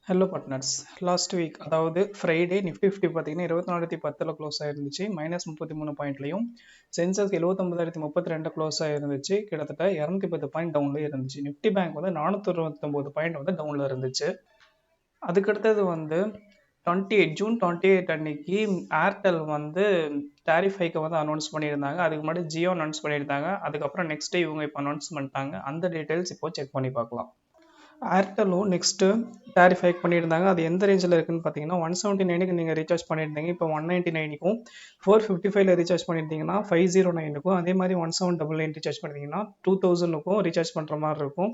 Hello partners. Last week அதாவது Friday Nifty 50 பார்த்தீங்கன்னா 24,10 close ஆயிருந்துச்சு. -33 பாயிண்ட்லையும் சென்செக்ஸ் 79,032 க்ளோஸ் ஆயிருந்துச்சு. கிட்டத்தட்ட 210 பாயிண்ட் டவுன்ல இருந்துச்சு. நிஃப்டி பேங்க் வந்து 429 பாயிண்ட் வந்து டவுன்ல இருந்துச்சு. அதுக்கடுத்தது வந்து ஜூன் 28 அன்னைக்கு ஏர்டெல் வந்து டாரிஃப் ஹைக்கை வந்து அனௌன்ஸ் பண்ணியிருந்தாங்க. அதுக்கு முன்னாடி ஜியோ அனௌன்ஸ் பண்ணியிருந்தாங்க. அதுக்கப்புறம் நெக்ஸ்ட் இவங்க இப்போ அனௌன்ஸ் பண்ணிட்டாங்க. அந்த டீட்டெயில்ஸ் இப்போ செக் பண்ணி பார்க்கலாம். ஏர்டெல்லும் நெக்ஸ்ட்டு டாரிஃப் ஹைக் பண்ணியிருந்தாங்க. அது எந்த ரேஞ்சில் இருக்குன்னு பார்த்தீங்கன்னா 179க்கு நீங்கள் ரீசார்ஜ் பண்ணியிருந்தீங்க. இப்போ 199க்கும் 455ல ரீசார்ஜ் பண்ணியிருந்தீங்கன்னா 509க்கும் அதே மாதிரி 1799 ரீசார்ஜ் பண்ணியிருந்தீங்கன்னா 2000க்கும் ரீசார்ஜ் பண்ணுற மாதிரி இருக்கும்.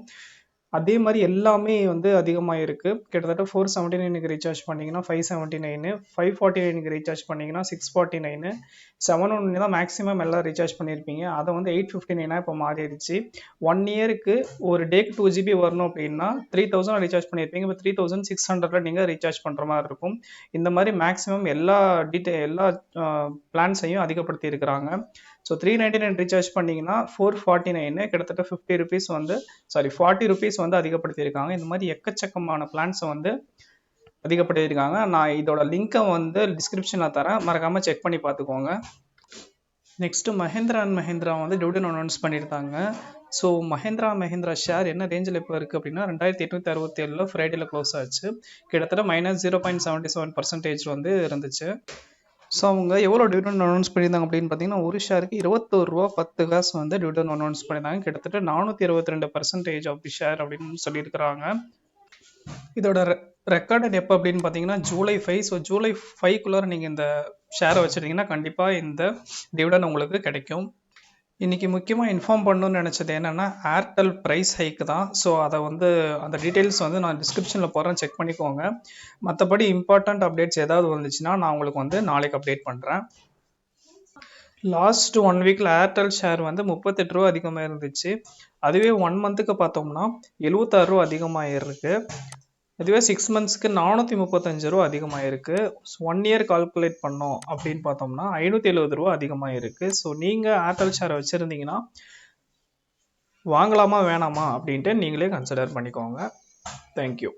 அதே மாதிரி எல்லாமே வந்து அதிகமாக இருக்குது. கிட்டத்தட்ட 479க்கு ரீசார்ஜ் பண்ணிங்கன்னா 579, 549க்கு ரீசார்ஜ் பண்ணிங்கன்னா 649, 719 தான் மேக்ஸிமம் எல்லாம் ரீசார்ஜ் பண்ணியிருப்பீங்க. அதை வந்து 859 இப்போ மாறிடுச்சு. 1 இயருக்கு ஒரு டேக்கு 2 GB வரணும் அப்படின்னா 3000 ரீசார்ஜ் பண்ணியிருப்பீங்க. இப்போ 3600 நீங்கள் ரீசார்ஜ் பண்ணுற மாதிரி இருக்கும். இந்த மாதிரி மேக்ஸிமம் எல்லா பிளான்ஸையும் அதிகப்படுத்தி இருக்கிறாங்க. ஸோ 399 ரீசார்ஜ் பண்ணிங்கன்னா 449 கிட்டத்தட்ட 50 ருபீஸ் வந்து 40 ருபீஸ் வந்து அதிகப்படுத்தியிருக்காங்க. இந்த மாதிரி எக்கச்சக்கமான பிளான்ஸை வந்து அதிகப்படுத்தியிருக்காங்க. நான் இதோட லிங்க்கை வந்து டிஸ்கிரிப்ஷனில் தரேன், மறக்காமல் செக் பண்ணி பார்த்துக்கோங்க. நெக்ஸ்ட்டு மஹேந்திரா அண்ட் மஹேந்திரா வந்து டிவிடன் அனௌன்ஸ் பண்ணியிருந்தாங்க. ஸோ மஹேந்திரா ஷேர் என்ன ரேஞ்சில் இப்போ இருக்குது அப்படின்னா 2867 ஃப்ரைடேல க்ளோஸ் ஆச்சு. கிட்டத்தட்ட -0.77% வந்து இருந்துச்சு. ஸோ அவங்க எவ்வளோ டிவிடன் அனௌன்ஸ் பண்ணியிருந்தாங்க அப்படின்னு பார்த்தீங்கன்னா ஒரு ஷேருக்கு 21 ரூபா 10 காசு வந்து டிவிடன் அனௌன்ஸ் பண்ணியிருந்தாங்க. கிட்டத்தட்ட 422% ஆஃப் தி ஷேர் அப்படின்னு சொல்லியிருக்கிறாங்க. இதோட ரெக்கார்டட் எப்போ அப்படின்னு பார்த்தீங்கன்னா July 5. ஸோ July 5க்குள்ளார நீங்கள் இந்த ஷேரை வச்சுருந்தீங்கன்னா கண்டிப்பாக இந்த டிவிடன் உங்களுக்கு கிடைக்கும். இன்றைக்கி முக்கியமாக இன்ஃபார்ம் பண்ணணும்னு நினச்சது என்னென்னா ஏர்டெல் ப்ரைஸ் ஹைக்கு தான். ஸோ அதை வந்து அந்த டீட்டெயில்ஸ் வந்து நான் டிஸ்கிரிப்ஷனில் போடுறேன், செக் பண்ணிக்கோங்க. மற்றபடி இம்பார்ட்டண்ட் அப்டேட்ஸ் ஏதாவது வந்துச்சுன்னா நான் உங்களுக்கு வந்து நாளைக்கு அப்டேட் பண்ணுறேன். லாஸ்ட் 1 வீக்கில் ஏர்டெல் ஷேர் வந்து 38 ரூபா அதிகமாக இருந்துச்சு. அதுவே 1 மந்த்துக்கு பார்த்தோம்னா 76 ரூபா அதிகமாக இருக்குது. இதுவே 6 மந்த்ஸ்க்கு 435 ரூபா அதிகமாக இருக்குது. 1 இயர் கால்குலேட் பண்ணோம் அப்படின்னு பார்த்தோம்னா 570 ரூபா அதிகமாக இருக்குது. ஸோ நீங்கள் ஏர்டெல் ஷேரை வச்சுருந்தீங்கன்னா வாங்கலாமா வேணாமா அப்படின்ட்டு நீங்களே கன்சிடர் பண்ணிக்கோங்க. தேங்க்யூ.